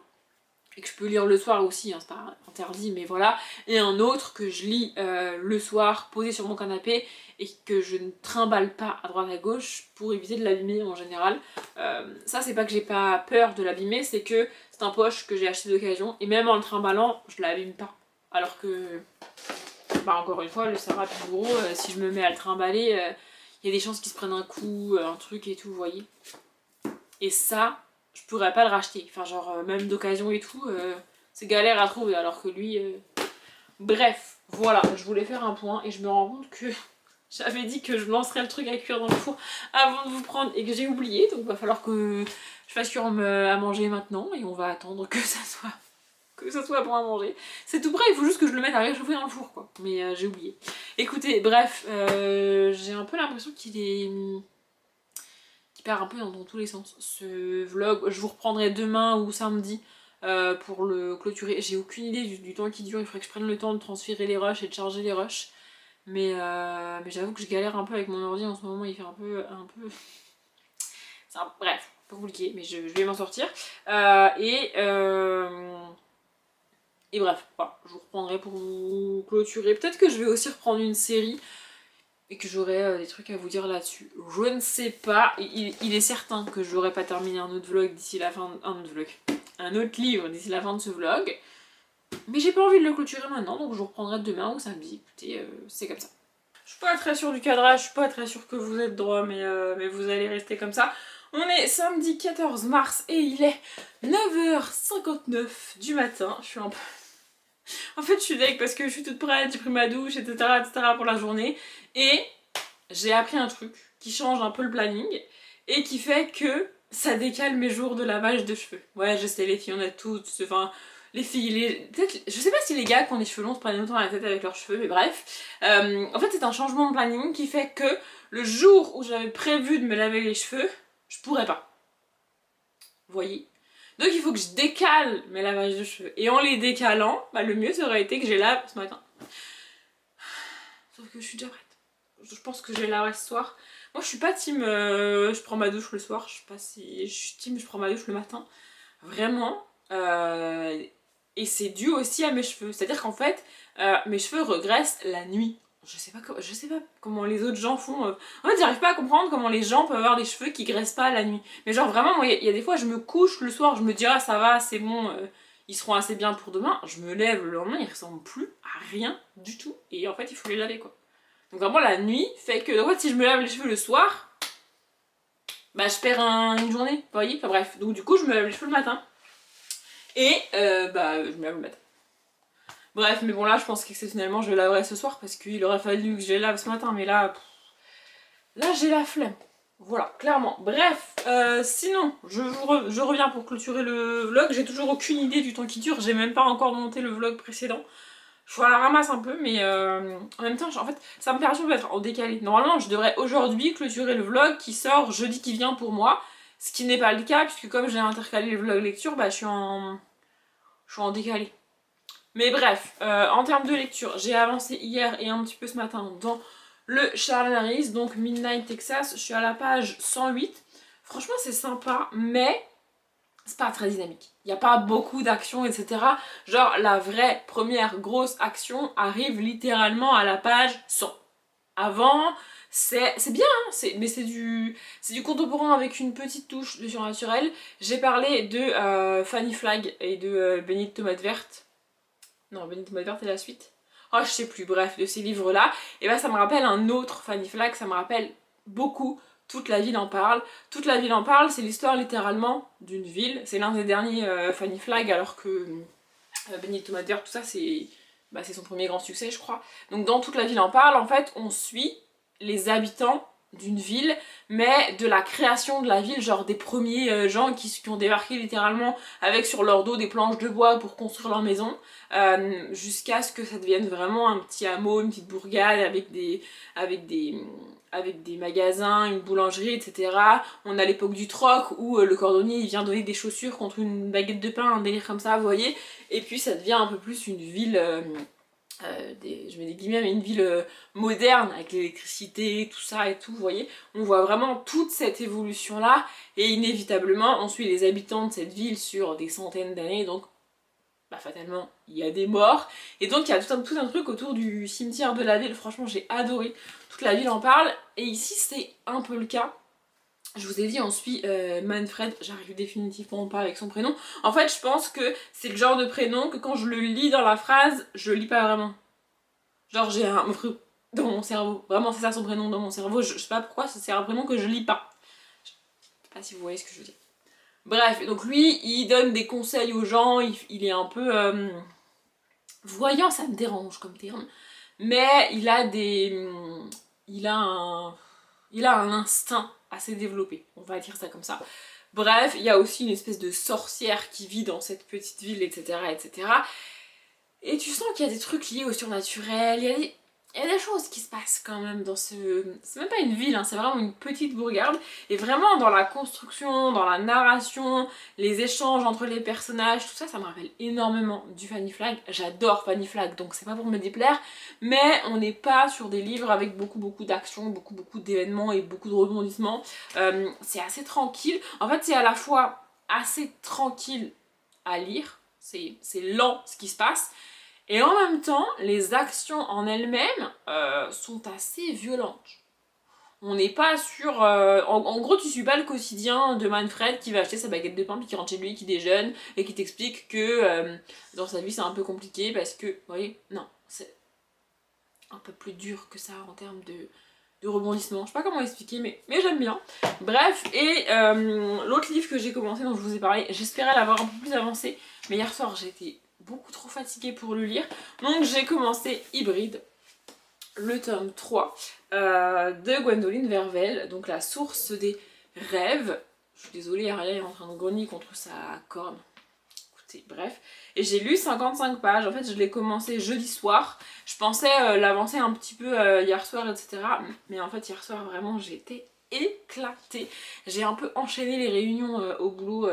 Et que je peux lire le soir aussi, hein, c'est pas interdit, mais voilà. Et un autre que je lis le soir, posé sur mon canapé, et que je ne trimballe pas à droite à gauche pour éviter de l'abîmer en général. Ça, c'est pas que j'ai pas peur de l'abîmer, c'est que c'est un poche que j'ai acheté d'occasion, et même en le trimballant, je l'abîme pas. Alors que, encore une fois, le Sarah plus gros, si je me mets à le trimballer, il y a des chances qu'il se prenne un coup, un truc et tout, vous voyez. Et ça, je pourrais pas le racheter. Enfin, genre, même d'occasion et tout, c'est galère à trouver. Alors que lui. Bref, voilà, je voulais faire un point et je me rends compte que j'avais dit que je lancerais le truc à cuire dans le four avant de vous prendre et que j'ai oublié. Donc, il va falloir que je fasse cuire à manger maintenant et on va attendre que ça soit bon à manger. C'est tout prêt, il faut juste que je le mette à réchauffer dans le four, quoi. Mais j'ai oublié. Écoutez, bref, j'ai un peu l'impression qui part un peu dans tous les sens. Ce vlog, je vous reprendrai demain ou samedi pour le clôturer. J'ai aucune idée du temps qui dure, il faudrait que je prenne le temps de transférer les rushs et de charger les rushs. Mais j'avoue que je galère un peu avec mon ordi en ce moment, il fait un peu... Bref, un peu compliqué, mais je vais m'en sortir. Et bref, voilà, je vous reprendrai pour vous clôturer. Peut-être que je vais aussi reprendre une série et que j'aurai des trucs à vous dire là-dessus. Je ne sais pas, il est certain que je n'aurai pas terminé un autre vlog d'ici la fin... Un autre livre d'ici la fin de ce vlog. Mais j'ai pas envie de le clôturer maintenant, donc je vous reprendrai demain ou samedi. Écoutez, c'est comme ça. Je suis pas très sûre du cadrage, je suis pas très sûre que vous êtes droit, mais vous allez rester comme ça. On est samedi 14 mars et il est 9h59 du matin. Je suis un peu... En fait, je suis deg parce que je suis toute prête, j'ai pris ma douche, etc. pour la journée. Et j'ai appris un truc qui change un peu le planning et qui fait que ça décale mes jours de lavage de cheveux. Ouais, je sais, les filles, on a toutes... Enfin, les filles, peut-être... Je sais pas si les gars qui ont des cheveux longs se prennent autant à la tête avec leurs cheveux, mais bref. En fait, c'est un changement de planning qui fait que le jour où j'avais prévu de me laver les cheveux, je pourrais pas. Vous voyez ? Donc il faut que je décale mes lavages de cheveux. Et en les décalant, le mieux ça aurait été que je les lave ce matin. Sauf que je suis déjà prête. Je pense que je les laverai ce soir. Moi je suis pas team je prends ma douche le soir. Je sais pas si je suis team je prends ma douche le matin. Vraiment. Et c'est dû aussi à mes cheveux. C'est-à-dire qu'en fait, mes cheveux regressent la nuit. Je sais pas comment les autres gens font. En fait, j'arrive pas à comprendre comment les gens peuvent avoir des cheveux qui graissent pas la nuit. Mais genre vraiment, moi, il y a des fois, je me couche le soir, je me dis ah ça va, c'est bon, ils seront assez bien pour demain. Je me lève le lendemain, ils ressemblent plus à rien du tout. Et en fait, il faut les laver quoi. Donc vraiment, la nuit fait que, en fait, si je me lave les cheveux le soir, je perds une journée. Vous voyez, enfin bref. Donc du coup, je me lave les cheveux le matin. Et je me lave le matin. Bref, mais bon là je pense qu'exceptionnellement je le laverai ce soir parce qu'il aurait fallu que je les lave ce matin, mais là j'ai la flemme. Voilà, clairement. Bref, sinon, je reviens pour clôturer le vlog. J'ai toujours aucune idée du temps qui dure, j'ai même pas encore monté le vlog précédent. Je suis à la ramasse un peu, mais en même temps, en fait, ça me perturbe d'être en décalé. Normalement, je devrais aujourd'hui clôturer le vlog qui sort jeudi qui vient pour moi, ce qui n'est pas le cas, puisque comme j'ai intercalé le vlog lecture, je suis en décalé. Mais bref, en termes de lecture, j'ai avancé hier et un petit peu ce matin dans le Charles Harris, donc Midnight Texas. Je suis à la page 108. Franchement, c'est sympa, mais c'est pas très dynamique. Il n'y a pas beaucoup d'actions, etc. Genre, la vraie première grosse action arrive littéralement à la page 100. Avant, c'est bien, hein, mais c'est du contemporain avec une petite touche de surnaturel. J'ai parlé de Fanny Flagg et de Bénie de Tomate Verte. Non, Bénie de Tomate Verte est la suite. Oh, je sais plus, bref, de ces livres-là. Et ça me rappelle un autre Fanny Flagg, ça me rappelle beaucoup Toute la ville en parle. Toute la ville en parle, c'est l'histoire littéralement d'une ville. C'est l'un des derniers Fanny Flagg, alors que Bénie de Tomate Verte, tout ça, c'est son premier grand succès, je crois. Donc dans Toute la ville en parle, en fait, on suit les habitants d'une ville, mais de la création de la ville, genre des premiers gens qui ont débarqué littéralement avec sur leur dos des planches de bois pour construire leur maison, jusqu'à ce que ça devienne vraiment un petit hameau, une petite bourgade avec des magasins, une boulangerie, etc. On a l'époque du troc où le cordonnier il vient donner des chaussures contre une baguette de pain, un délire comme ça, vous voyez. Et puis ça devient un peu plus une ville, je mets des guillemets, mais une ville moderne avec l'électricité, tout ça et tout, vous voyez. On voit vraiment toute cette évolution là et inévitablement on suit les habitants de cette ville sur des centaines d'années, donc bah fatalement il y a des morts et donc il y a tout un truc autour du cimetière de la ville. Franchement j'ai adoré, toute la ville en parle et ici c'est un peu le cas. Je vous ai dit, on suit Manfred, j'arrive définitivement pas avec son prénom. En fait, je pense que c'est le genre de prénom que quand je le lis dans la phrase, je lis pas vraiment. Genre, j'ai un truc dans mon cerveau. Vraiment, c'est ça son prénom dans mon cerveau. Je sais pas pourquoi, c'est un prénom que je lis pas. Je sais pas si vous voyez ce que je veux dire. Bref, donc lui, il donne des conseils aux gens, il est un peu... voyant, ça me dérange comme terme. Mais il a un instinct assez développé, on va dire ça comme ça. Bref, il y a aussi une espèce de sorcière qui vit dans cette petite ville, etc. etc. Et tu sens qu'il y a des trucs liés au surnaturel, il y a des choses qui se passent quand même dans ce... C'est même pas une ville, hein, c'est vraiment une petite bourgade. Et vraiment dans la construction, dans la narration, les échanges entre les personnages, tout ça, ça me rappelle énormément du Fanny Flagg. J'adore Fanny Flagg, donc c'est pas pour me déplaire. Mais on n'est pas sur des livres avec beaucoup d'action, beaucoup d'événements et beaucoup de rebondissements. C'est assez tranquille. En fait, c'est à la fois assez tranquille à lire, c'est lent ce qui se passe. Et en même temps, les actions en elles-mêmes sont assez violentes. On n'est pas sur... en gros, tu suis pas le quotidien de Manfred qui va acheter sa baguette de pain, puis qui rentre chez lui, qui déjeune, et qui t'explique que dans sa vie c'est un peu compliqué parce que... Vous voyez, non, c'est un peu plus dur que ça en termes de rebondissement. Je sais pas comment expliquer, mais j'aime bien. Bref, et l'autre livre que j'ai commencé, dont je vous ai parlé, j'espérais l'avoir un peu plus avancé, mais hier soir j'étais beaucoup trop fatiguée pour le lire, donc j'ai commencé Hybride, le tome 3 de Gwendoline Vervel, donc la source des rêves. Je suis désolée, Aria est en train de grogner contre sa corne. Écoutez, bref. Et j'ai lu 55 pages, en fait je l'ai commencé jeudi soir. Je pensais l'avancer un petit peu hier soir, etc. Mais en fait hier soir vraiment j'étais éclatée. J'ai un peu enchaîné les réunions au boulot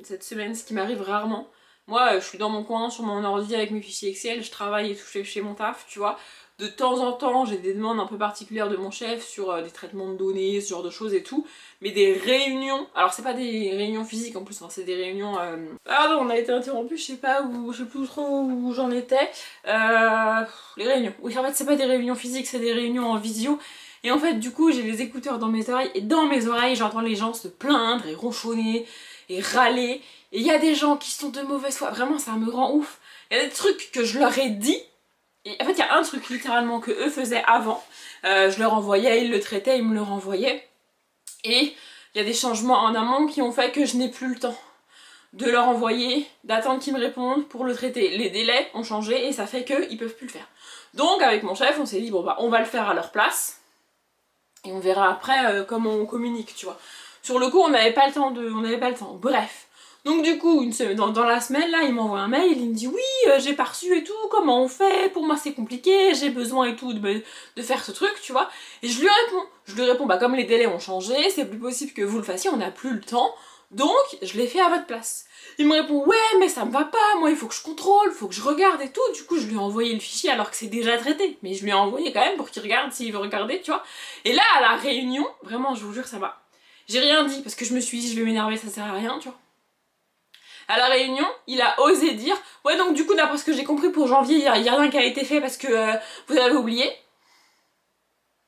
cette semaine, ce qui m'arrive rarement. Moi, je suis dans mon coin, sur mon ordi avec mes fichiers Excel, je travaille et tout chez mon taf, tu vois. De temps en temps, j'ai des demandes un peu particulières de mon chef sur des traitements de données, ce genre de choses et tout. Mais des réunions, alors c'est pas des réunions physiques en plus, hein, c'est des réunions... Pardon, on a été interrompu, je sais plus trop où j'en étais. Les réunions. Oui, en fait, c'est pas des réunions physiques, c'est des réunions en visio. Et en fait, du coup, j'ai les écouteurs dans mes oreilles, et dans mes oreilles, j'entends les gens se plaindre et ronchonner et râler. Et il y a des gens qui sont de mauvaise foi, vraiment ça me rend ouf. Il y a des trucs que je leur ai dit, et en fait il y a un truc littéralement que eux faisaient avant. Je leur envoyais, ils le traitaient, ils me le renvoyaient. Et il y a des changements en amont qui ont fait que je n'ai plus le temps de leur envoyer, d'attendre qu'ils me répondent pour le traiter. Les délais ont changé et ça fait qu'ils peuvent plus le faire. Donc avec mon chef on s'est dit bon bah on va le faire à leur place. Et on verra après comment on communique, tu vois. Sur le coup on n'avait pas le temps, bref. Donc du coup, dans la semaine, là, il m'envoie un mail, il me dit oui, j'ai pas reçu et tout, comment on fait? Pour moi c'est compliqué, j'ai besoin et tout de faire ce truc, tu vois. Et je lui réponds, bah comme les délais ont changé, c'est plus possible que vous le fassiez, on n'a plus le temps, donc je l'ai fait à votre place. Il me répond ouais, mais ça me va pas, moi il faut que je contrôle, il faut que je regarde et tout. Du coup, je lui ai envoyé le fichier alors que c'est déjà traité, mais je lui ai envoyé quand même pour qu'il regarde s'il veut regarder, tu vois. Et là, à la réunion, vraiment, je vous jure, ça va. J'ai rien dit parce que je me suis dit, je vais m'énerver, ça sert à rien, tu vois. À la réunion, il a osé dire « Ouais, donc du coup, d'après ce que j'ai compris, pour janvier, il y a rien qui a été fait parce que vous avez oublié. »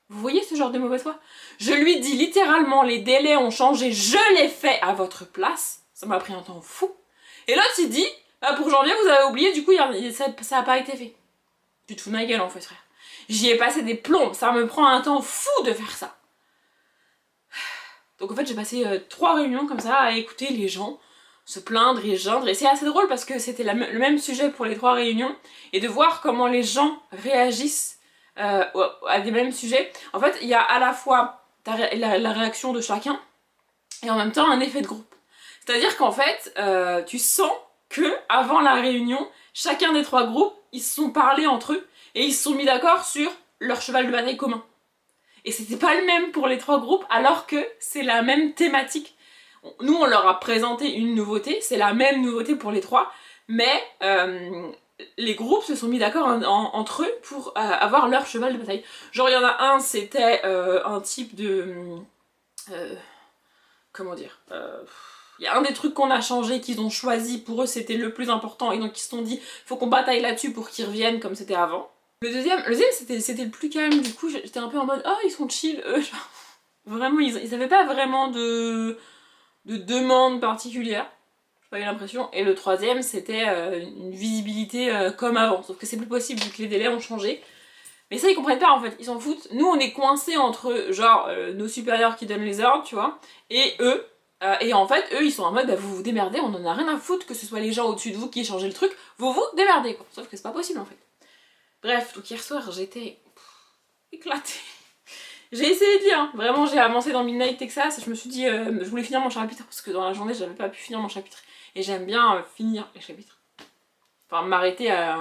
Vous voyez ce genre de mauvaise foi? Je lui dis littéralement « Les délais ont changé, je l'ai fait à votre place. » Ça m'a pris un temps fou. Et l'autre, il dit bah, « Pour janvier, vous avez oublié, du coup, ça a pas été fait. » Tu te fous de ma gueule, en fait, frère. J'y ai passé des plombs, ça me prend un temps fou de faire ça. Donc en fait, j'ai passé 3 réunions comme ça à écouter les gens se plaindre et geindre, et c'est assez drôle parce que c'était le même sujet pour les 3 réunions, et de voir comment les gens réagissent à des mêmes sujets. En fait, il y a à la fois la réaction de chacun, et en même temps un effet de groupe. C'est-à-dire qu'en fait, tu sens que avant la réunion, chacun des 3 groupes, ils se sont parlé entre eux, et ils se sont mis d'accord sur leur cheval de bataille commun. Et c'était pas le même pour les 3 groupes, alors que c'est la même thématique. Nous, on leur a présenté une nouveauté, c'est la même nouveauté pour les 3, mais les groupes se sont mis d'accord entre eux pour avoir leur cheval de bataille. Genre, il y en a un, c'était un type de... comment dire il y a un des trucs qu'on a changé, qu'ils ont choisi, pour eux c'était le plus important, et donc ils se sont dit, faut qu'on bataille là-dessus pour qu'ils reviennent comme c'était avant. Le deuxième c'était le plus calme, du coup j'étais un peu en mode, oh ils sont chill, eux, genre, vraiment ils avaient pas vraiment de demande particulière, j'ai pas eu l'impression. Et le troisième c'était une visibilité comme avant, sauf que c'est plus possible vu que les délais ont changé. Mais ça ils comprennent pas en fait, ils s'en foutent. Nous on est coincés entre genre nos supérieurs qui donnent les ordres, tu vois, et eux. Et en fait, eux, ils sont en mode, bah, vous vous démerdez, on en a rien à foutre que ce soit les gens au-dessus de vous qui aient changé le truc, vous vous démerdez, quoi. Sauf que c'est pas possible, en fait. Bref, donc hier soir, j'étais éclatée. J'ai essayé de lire, hein. Vraiment, j'ai avancé dans Midnight Texas, je me suis dit, je voulais finir mon chapitre, parce que dans la journée, j'avais pas pu finir mon chapitre. Et j'aime bien finir les chapitres. Enfin, m'arrêter à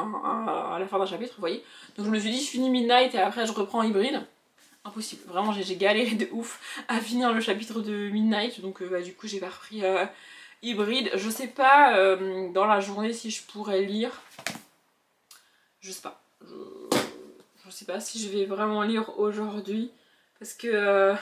la fin d'un chapitre, vous voyez. Donc je me suis dit, je finis Midnight, et après, je reprends Hybride. Impossible, vraiment j'ai galéré de ouf à finir le chapitre de Midnight, donc bah, du coup j'ai pas repris Hybride. Je sais pas dans la journée si je pourrais lire, je sais pas, je sais pas si je vais vraiment lire aujourd'hui, parce que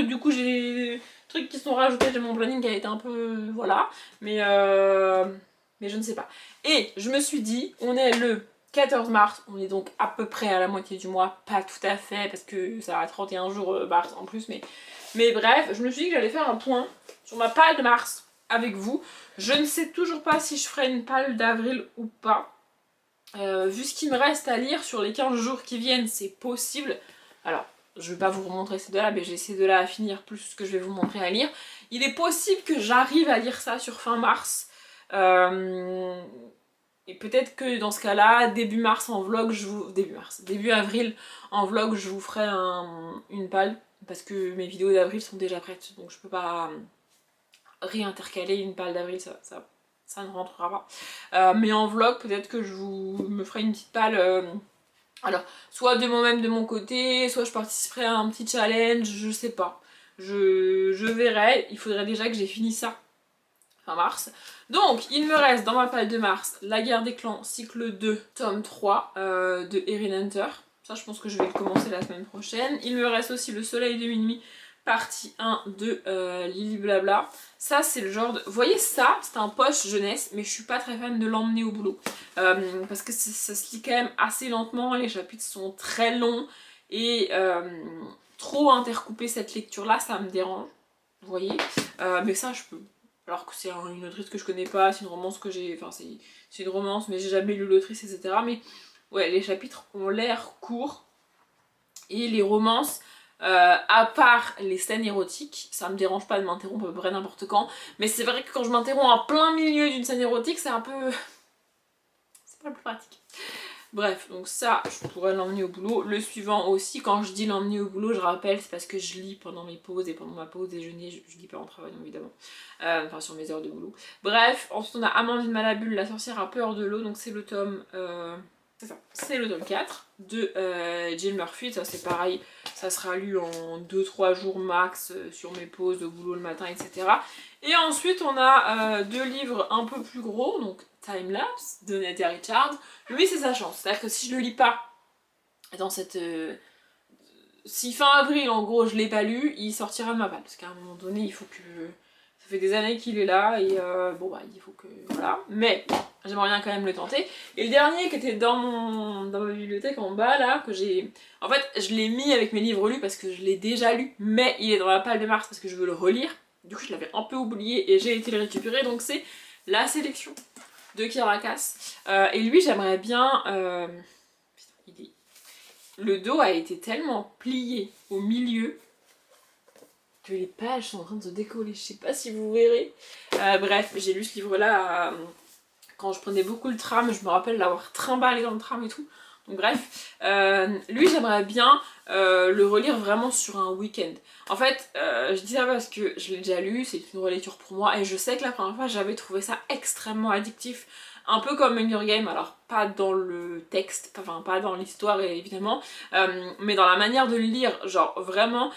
du coup j'ai des trucs qui sont rajoutés, j'ai mon planning qui a été un peu, voilà, mais je ne sais pas. Et je me suis dit, on est le 14 mars, on est donc à peu près à la moitié du mois, pas tout à fait parce que ça a 31 jours mars en plus, mais bref, je me suis dit que j'allais faire un point sur ma palle de mars avec vous. Je ne sais toujours pas si je ferai une palle d'avril ou pas. Vu ce qu'il me reste à lire sur les 15 jours qui viennent, c'est possible. Alors, je vais pas vous remontrer ces deux-là, mais j'ai ces deux-là à finir plus ce que je vais vous montrer à lire. Il est possible que j'arrive à lire ça sur fin mars. Et peut-être que dans ce cas-là, début mars en vlog, début avril en vlog, je vous ferai une palle, parce que mes vidéos d'avril sont déjà prêtes, donc je peux pas réintercaler une palle d'avril, ça ne rentrera pas. Mais en vlog, peut-être que me ferai une petite palle, alors, soit de moi-même de mon côté, soit je participerai à un petit challenge, je sais pas. Je verrai, il faudrait déjà que j'ai fini ça fin mars. Donc, il me reste dans ma palle de mars La Guerre des Clans, cycle 2, tome 3 de Erin Hunter. Ça, je pense que je vais le commencer la semaine prochaine. Il me reste aussi Le Soleil de minuit, partie 1 de Lily Blabla. Ça, c'est le genre de... Vous voyez ça, c'est un poche jeunesse, mais je suis pas très fan de l'emmener au boulot. Parce que ça se lit quand même assez lentement, les chapitres sont très longs, et trop intercouper cette lecture-là, ça me dérange. Vous voyez, mais ça, je peux. Alors que c'est une autrice que je connais pas, c'est une romance que j'ai... Enfin, c'est une romance, mais j'ai jamais lu l'autrice, etc. Mais ouais, les chapitres ont l'air courts. Et les romances, à part les scènes érotiques, ça me dérange pas de m'interrompre à peu près n'importe quand. Mais c'est vrai que quand je m'interromps en plein milieu d'une scène érotique, c'est un peu... c'est pas le plus pratique. Bref, donc ça, je pourrais l'emmener au boulot. Le suivant aussi, quand je dis l'emmener au boulot, je rappelle, c'est parce que je lis pendant mes pauses, et pendant ma pause déjeuner, je lis pas en travaillant évidemment, enfin sur mes heures de boulot. Bref, ensuite on a Amandine Malabule, La sorcière a peur de l'eau, donc c'est le tome... c'est ça, c'est le tome 4 de Jill Murphy. Ça c'est pareil, ça sera lu en 2-3 jours max sur mes pauses au boulot le matin, etc. Et ensuite on a 2 livres un peu plus gros, donc Timelapse de Nadia Richards. Lui c'est sa chance, c'est-à-dire que si je le lis pas dans cette... si fin avril en gros je l'ai pas lu, il sortira de ma palle, parce qu'à un moment donné il faut que... Ça fait des années qu'il est là, et bon bah il faut que... voilà, mais j'aimerais bien quand même le tenter. Et le dernier qui était dans ma bibliothèque en bas là, que j'ai... En fait je l'ai mis avec mes livres lus parce que je l'ai déjà lu, mais il est dans la palle de mars parce que je veux le relire. Du coup je l'avais un peu oublié et j'ai été le récupérer, donc c'est La sélection de Kiera Cass. Et lui j'aimerais bien... Le dos a été tellement plié au milieu que les pages sont en train de se décoller, je sais pas si vous verrez. Bref, j'ai lu ce livre là quand je prenais beaucoup le tram, je me rappelle l'avoir trimballé dans le tram et tout. Donc bref, lui j'aimerais bien le relire vraiment sur un week-end. En fait, je dis ça parce que je l'ai déjà lu, c'est une relecture pour moi, et je sais que la première fois j'avais trouvé ça extrêmement addictif. Un peu comme Hunger Games, alors pas dans le texte, enfin pas dans l'histoire évidemment, mais dans la manière de le lire, genre vraiment,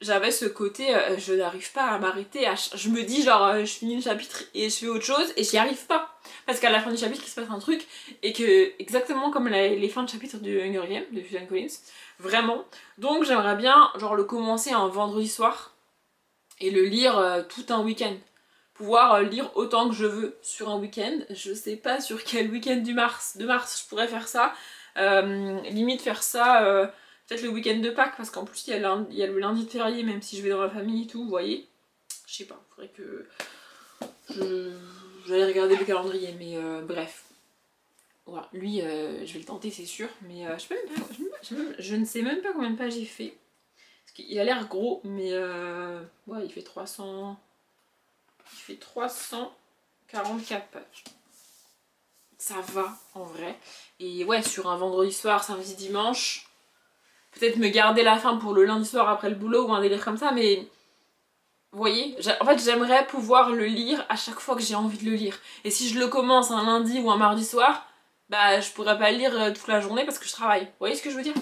j'avais ce côté, je n'arrive pas à m'arrêter, je me dis genre, je finis le chapitre et je fais autre chose, et j'y arrive pas. Parce qu'à la fin du chapitre il se passe un truc, et que exactement comme les fins de chapitre de Hunger Games, de Susan Collins, vraiment. Donc j'aimerais bien genre le commencer un vendredi soir, et le lire tout un week-end. Pouvoir lire autant que je veux sur un week-end. Je sais pas sur quel week-end de mars je pourrais faire ça. Limite faire ça peut-être le week-end de Pâques, parce qu'en plus il y a le lundi de férié, même si je vais dans la famille et tout, vous voyez. Je sais pas, faudrait que j'allais regarder le calendrier, mais bref. Voilà, lui je vais le tenter c'est sûr, mais je ne sais même pas combien de pages il fait. Parce qu'il a l'air gros, mais ouais, il fait 344 pages. Ça va en vrai. Et ouais, sur un vendredi soir, samedi, dimanche, peut-être me garder la fin pour le lundi soir après le boulot ou un délire comme ça, mais vous voyez, en fait j'aimerais pouvoir le lire à chaque fois que j'ai envie de le lire. Et si je le commence un lundi ou un mardi soir, bah je pourrais pas le lire toute la journée parce que je travaille. Vous voyez ce que je veux dire?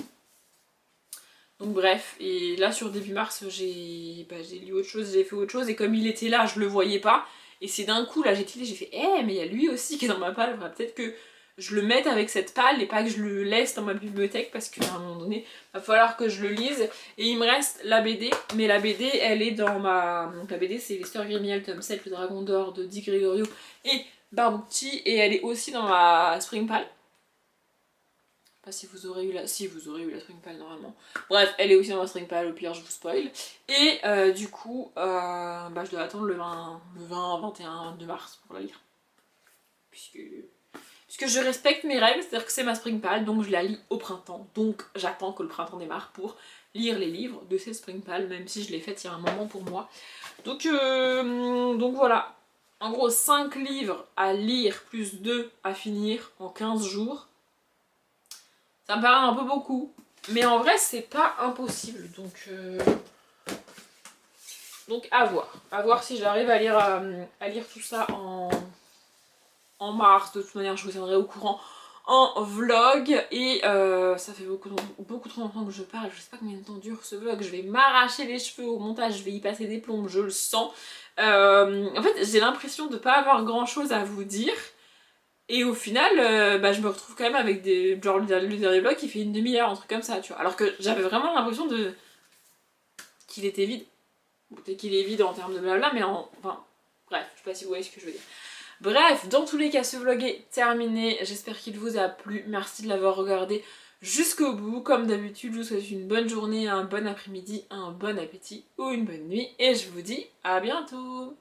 Donc bref, et là sur début mars j'ai lu autre chose, j'ai fait autre chose, et comme il était là je le voyais pas, et c'est d'un coup là j'ai tilté, j'ai fait mais il y a lui aussi qui est dans ma palle, faudrait peut-être que je le mette avec cette palle et pas que je le laisse dans ma bibliothèque, parce qu'à un moment donné va falloir que je le lise. Et il me reste la BD, mais la BD elle est dans ma... Donc la BD c'est l'Histoire Grimmiel tome 7, le Dragon d'Or de Dick Gregorio et Barbucci, et elle est aussi dans ma Spring Pal. Pas si vous aurez eu la... Si, vous aurez eu la Spring Pal normalement. Bref, elle est aussi dans ma Spring Pal, au pire je vous spoil. Et du coup, je dois attendre le 20, 21 de mars pour la lire. Puisque je respecte mes règles, c'est-à-dire que c'est ma Spring Pal, donc je la lis au printemps. Donc j'attends que le printemps démarre pour lire les livres de cette Spring Pal, même si je l'ai faite il y a un moment pour moi. Donc voilà. En gros, 5 livres à lire plus 2 à finir en 15 jours. Ça me paraît un peu beaucoup, mais en vrai c'est pas impossible, donc à voir si j'arrive à lire tout ça en mars. De toute manière je vous tiendrai au courant en vlog, et ça fait beaucoup trop longtemps que je parle, je sais pas combien de temps dure ce vlog, je vais m'arracher les cheveux au montage, je vais y passer des plombes, je le sens. En fait j'ai l'impression de pas avoir grand chose à vous dire. Et au final, je me retrouve quand même avec des... Genre le dernier vlog qui fait une demi-heure, un truc comme ça, tu vois. Alors que j'avais vraiment l'impression qu'il était vide. Peut-être qu'il est vide en termes de blabla, mais enfin... Bref, je sais pas si vous voyez ce que je veux dire. Bref, dans tous les cas, ce vlog est terminé. J'espère qu'il vous a plu. Merci de l'avoir regardé jusqu'au bout. Comme d'habitude, je vous souhaite une bonne journée, un bon après-midi, un bon appétit ou une bonne nuit. Et je vous dis à bientôt.